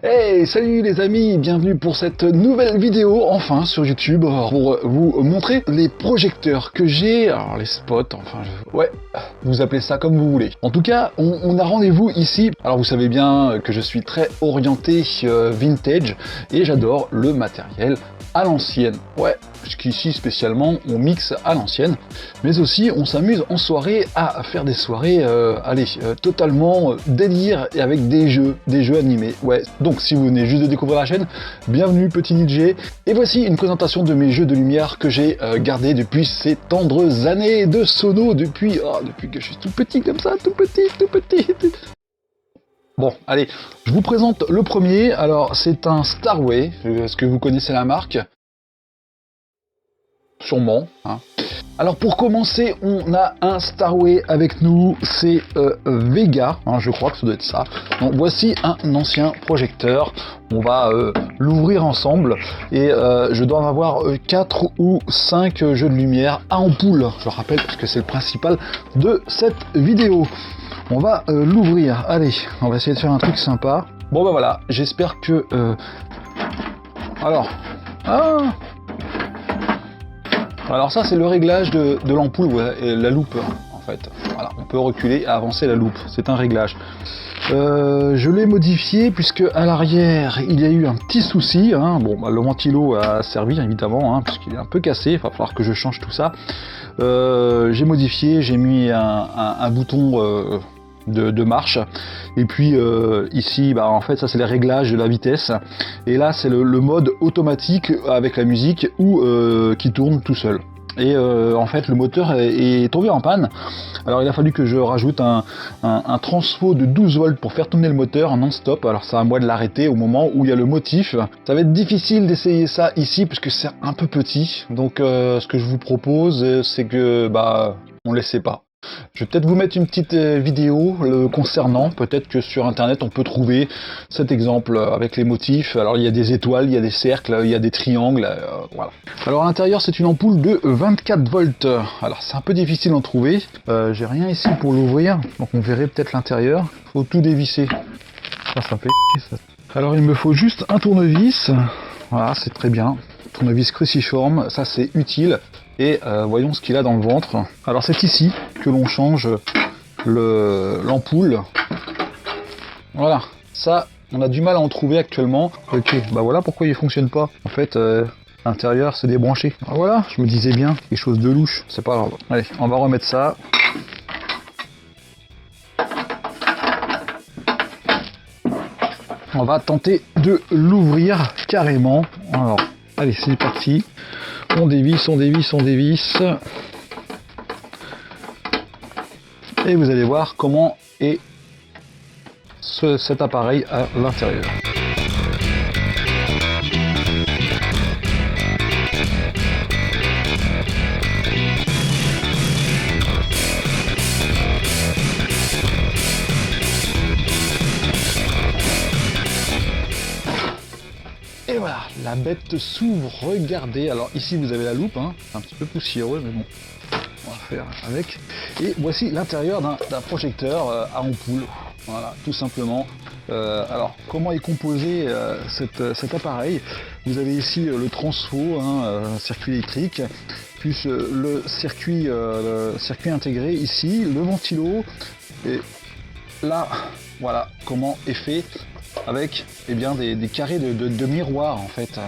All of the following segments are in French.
Hey, salut les amis, bienvenue pour cette nouvelle vidéo, enfin sur YouTube, pour vous montrer les projecteurs que j'ai, alors les spots, enfin, ouais, vous appelez ça comme vous voulez. En tout cas, on a rendez-vous ici, alors vous savez bien que je suis très orienté vintage, et j'adore le matériel à l'ancienne, ouais, puisqu'ici spécialement on mixe à l'ancienne, mais aussi on s'amuse en soirée à faire des soirées, totalement délire et avec des jeux animés, ouais. Donc si vous venez juste de découvrir la chaîne, bienvenue petit Nidjé, et voici une présentation de mes jeux de lumière que j'ai gardés depuis ces tendres années de sono, depuis que je suis tout petit comme ça, tout petit. Bon, allez, je vous présente le premier. Alors, c'est un Starway. Est-ce que vous connaissez la marque? Sûrement, hein. Alors, pour commencer, on a un Starway avec nous. C'est Vega, hein, je crois que ça doit être ça. Donc, voici un ancien projecteur. On va l'ouvrir ensemble. Et je dois en avoir 4 ou 5 jeux de lumière à ampoule. Je rappelle, parce que c'est le principal de cette vidéo. On va l'ouvrir. Allez, on va essayer de faire un truc sympa. Bon bah voilà, j'espère que... Alors ça c'est le réglage de l'ampoule, ouais, et la loupe en fait. Voilà, on peut reculer et avancer la loupe, c'est un réglage. Je l'ai modifié puisque à l'arrière il y a eu un petit souci, hein. Bon, bah, le ventilo a servi évidemment, hein, puisqu'il est un peu cassé, il va falloir que je change tout ça. J'ai modifié, j'ai mis un bouton de marche, et puis ici bah, en fait ça c'est les réglages de la vitesse, et là c'est le mode automatique avec la musique ou qui tourne tout seul. Et en fait le moteur est tombé en panne, alors il a fallu que je rajoute un transfo de 12 volts pour faire tourner le moteur en non-stop. Alors c'est à moi de l'arrêter au moment où il y a le motif. Ça va être difficile d'essayer ça ici puisque c'est un peu petit, donc ce que je vous propose c'est que bah on ne laisse pas. Je vais peut-être vous mettre une petite vidéo le concernant, peut-être que sur internet on peut trouver cet exemple avec les motifs. Alors il y a des étoiles, il y a des cercles, il y a des triangles, voilà. Alors à l'intérieur c'est une ampoule de 24 volts, alors c'est un peu difficile d'en trouver, j'ai rien ici pour l'ouvrir, donc on verrait peut-être l'intérieur, faut tout dévisser, ça fait ça. Alors il me faut juste un tournevis, voilà c'est très bien, tournevis cruciforme, ça c'est utile. Et voyons ce qu'il a dans le ventre. Alors c'est ici que l'on change l'ampoule. Voilà, ça on a du mal à en trouver actuellement. Ok, bah voilà pourquoi il fonctionne pas. En fait, l'intérieur c'est débranché. Ah, voilà, je me disais bien, quelque chose de louche, c'est pas grave. Allez, on va remettre ça. On va tenter de l'ouvrir carrément. Alors, allez, c'est parti. On dévisse. Et vous allez voir comment est cet appareil à l'intérieur. Et voilà, la bête s'ouvre, regardez. Alors ici vous avez la loupe, hein, un petit peu poussiéreux, mais bon, on va faire avec. Et voici l'intérieur d'un projecteur à ampoule, voilà, tout simplement. Alors comment est composé cet appareil? Vous avez ici le transfo, hein, circuit électrique, plus le circuit intégré ici, le ventilo, et là, voilà comment est fait. Avec bien, des carrés de miroirs en fait,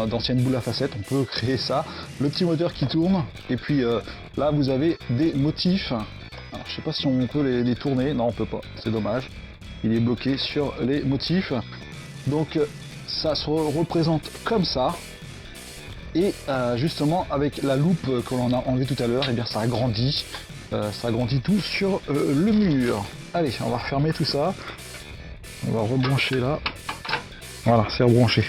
d'anciennes boules à facettes, on peut créer ça, le petit moteur qui tourne, et puis là vous avez des motifs. Alors, je sais pas si on peut les tourner, non on peut pas, c'est dommage, il est bloqué sur les motifs, donc ça se représente comme ça, et justement avec la loupe que l'on a enlevée tout à l'heure, et bien ça agrandit tout sur le mur. Allez, on va refermer tout ça. On va rebrancher là. Voilà, c'est rebranché.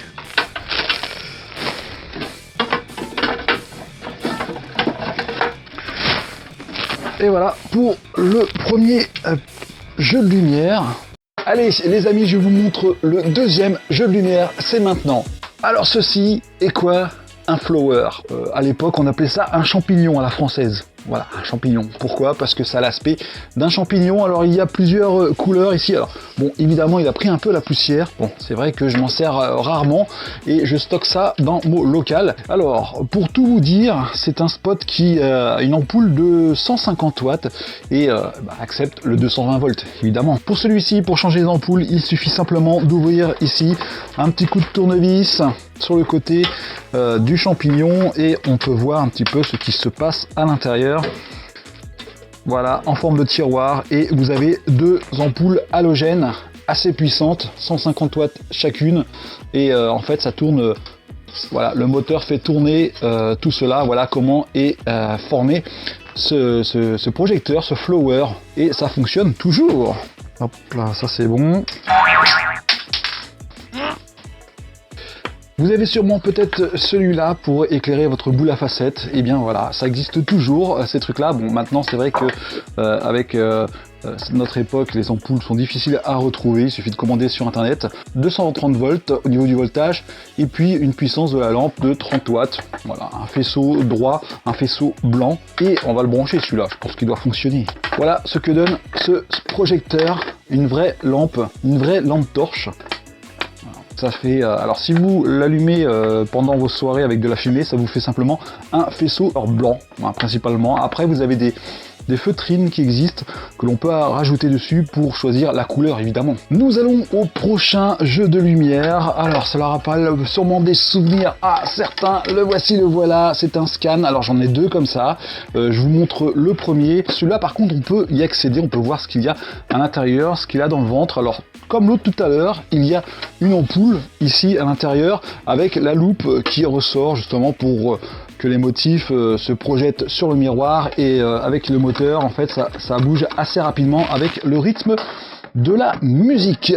Et voilà pour le premier jeu de lumière. Allez les amis, je vous montre le deuxième jeu de lumière, c'est maintenant. Alors ceci est quoi? Un flower. À l'époque on appelait ça un champignon à la française. Voilà, un champignon. Pourquoi? Parce que ça a l'aspect d'un champignon. Alors il y a plusieurs couleurs ici. Alors bon, évidemment, il a pris un peu la poussière. Bon, c'est vrai que je m'en sers rarement et je stocke ça dans mon local. Alors, pour tout vous dire, c'est un spot qui a une ampoule de 150 watts et accepte le 220 volts, évidemment. Pour celui-ci, pour changer les ampoules, il suffit simplement d'ouvrir ici un petit coup de tournevis sur le côté du champignon et on peut voir un petit peu ce qui se passe à l'intérieur. Voilà, en forme de tiroir, et vous avez deux ampoules halogènes assez puissantes, 150 watts chacune, et en fait ça tourne, voilà, le moteur fait tourner tout cela. Voilà comment est formé ce projecteur, ce flower, et ça fonctionne toujours. Hop là, ça c'est bon. Vous avez sûrement peut-être celui-là pour éclairer votre boule à facettes. Et bien voilà, ça existe toujours, ces trucs-là. Bon, maintenant c'est vrai que avec notre époque, les ampoules sont difficiles à retrouver. Il suffit de commander sur internet. 230 volts au niveau du voltage, et puis une puissance de la lampe de 30 watts. Voilà, un faisceau droit, un faisceau blanc, et on va le brancher celui-là. Je pense qu'il doit fonctionner. Voilà ce que donne ce projecteur, une vraie lampe torche. Ça fait, alors si vous l'allumez pendant vos soirées avec de la fumée, ça vous fait simplement un faisceau blanc, hein, principalement. Après, vous avez des feutrines qui existent, que l'on peut rajouter dessus pour choisir la couleur, évidemment. Nous allons au prochain jeu de lumière. Alors, cela rappelle sûrement des souvenirs à certains. Le voici, le voilà, c'est un scan. Alors, j'en ai deux comme ça. Je vous montre le premier. Celui-là, par contre, on peut y accéder, on peut voir ce qu'il y a à l'intérieur, ce qu'il y a dans le ventre. Alors, comme l'autre tout à l'heure, il y a une ampoule ici à l'intérieur avec la loupe qui ressort justement pour que les motifs se projettent sur le miroir, et avec le moteur, en fait, ça bouge assez rapidement avec le rythme de la musique.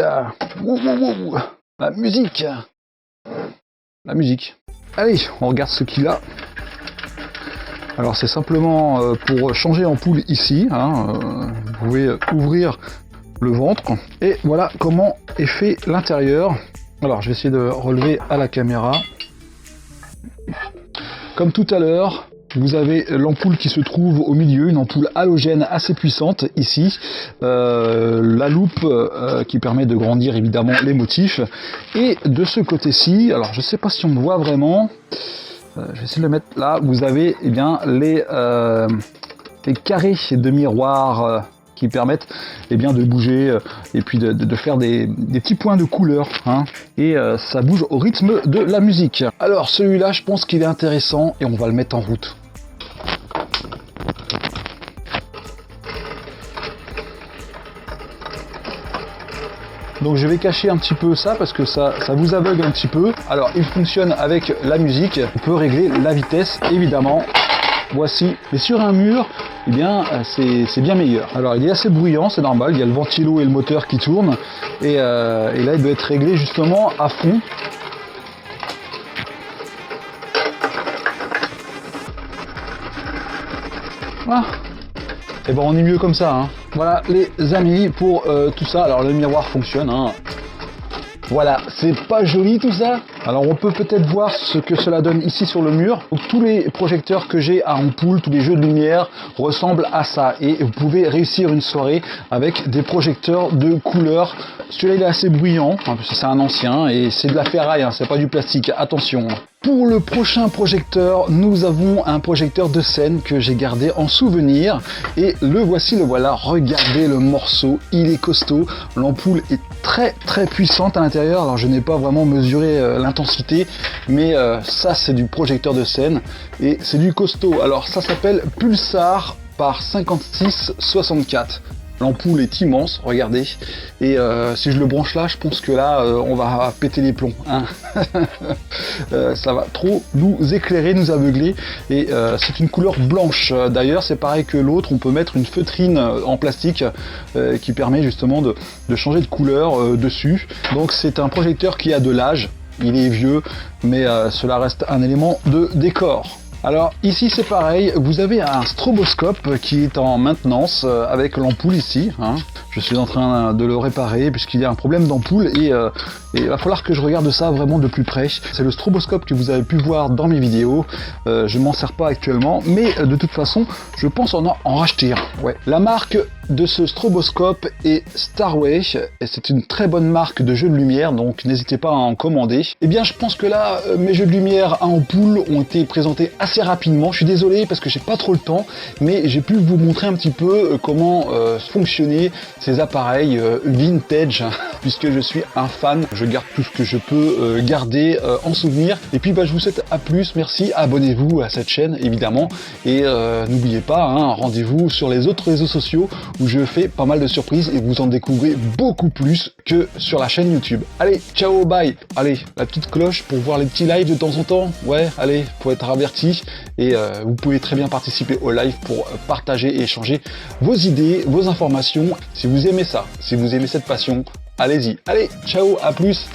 La musique. La musique. Allez, on regarde ce qu'il a. Alors c'est simplement pour changer ampoule ici, hein, vous pouvez ouvrir le ventre, et voilà comment est fait l'intérieur. Alors je vais essayer de relever à la caméra. Comme tout à l'heure, vous avez l'ampoule qui se trouve au milieu, une ampoule halogène assez puissante ici, la loupe qui permet de grandir évidemment les motifs, et de ce côté-ci, alors je ne sais pas si on me voit vraiment, je vais essayer de le mettre là, vous avez eh bien, les carrés de miroir qui permettent eh bien, de bouger et puis de faire des petits points de couleur, hein, et ça bouge au rythme de la musique. Alors celui-là, je pense qu'il est intéressant et on va le mettre en route. Donc je vais cacher un petit peu ça parce que ça vous aveugle un petit peu. Alors il fonctionne avec la musique, on peut régler la vitesse évidemment. Voici, mais sur un mur, eh bien, c'est bien meilleur. Alors, il est assez bruyant, c'est normal, il y a le ventilo et le moteur qui tournent, et là, il doit être réglé justement à fond. Voilà. Et ben, on est mieux comme ça, hein. Voilà, les amis, pour tout ça. Alors, le miroir fonctionne, hein. Voilà, c'est pas joli tout ça. Alors on peut peut-être voir ce que cela donne ici sur le mur. Donc, tous les projecteurs que j'ai à ampoule, tous les jeux de lumière ressemblent à ça. Et vous pouvez réussir une soirée avec des projecteurs de couleur. Celui-là il est assez bruyant, hein, parce que c'est un ancien et c'est de la ferraille, hein, c'est pas du plastique, attention. Pour le prochain projecteur, nous avons un projecteur de scène que j'ai gardé en souvenir. Et le voici, le voilà. Regardez le morceau, il est costaud. L'ampoule est très puissante à l'intérieur. Alors je n'ai pas vraiment mesuré l'intensité, mais ça c'est du projecteur de scène et c'est du costaud. Alors ça s'appelle Pulsar par 5664. L'ampoule est immense, regardez, et si je le branche là, je pense que là, on va péter les plombs, hein. Ça va trop nous éclairer, nous aveugler, et c'est une couleur blanche. D'ailleurs, c'est pareil que l'autre, on peut mettre une feutrine en plastique qui permet justement de changer de couleur dessus. Donc c'est un projecteur qui a de l'âge, il est vieux, mais cela reste un élément de décor. Alors ici c'est pareil, vous avez un stroboscope qui est en maintenance avec l'ampoule ici, hein. Je suis en train de le réparer puisqu'il y a un problème d'ampoule et il va falloir que je regarde ça vraiment de plus près. C'est le stroboscope que vous avez pu voir dans mes vidéos. Je m'en sers pas actuellement, mais de toute façon, je pense en racheter un. Ouais. La marque de ce stroboscope est Starway et c'est une très bonne marque de jeux de lumière, donc n'hésitez pas à en commander. Et bien, je pense que là, mes jeux de lumière à ampoule ont été présentés assez rapidement. Je suis désolé parce que j'ai pas trop le temps, mais j'ai pu vous montrer un petit peu comment fonctionnaient ces appareils vintage, puisque je suis un fan. Je garde tout ce que je peux garder en souvenir. Et puis, je vous souhaite à plus. Merci. Abonnez-vous à cette chaîne, évidemment. Et n'oubliez pas, rendez-vous sur les autres réseaux sociaux où je fais pas mal de surprises et vous en découvrez beaucoup plus que sur la chaîne YouTube. Allez, ciao, bye. Allez, la petite cloche pour voir les petits lives de temps en temps. Ouais, allez, pour être averti. Et vous pouvez très bien participer au live pour partager et échanger vos idées, vos informations. Si vous aimez ça, si vous aimez cette passion, allez-y. Allez, ciao, à plus.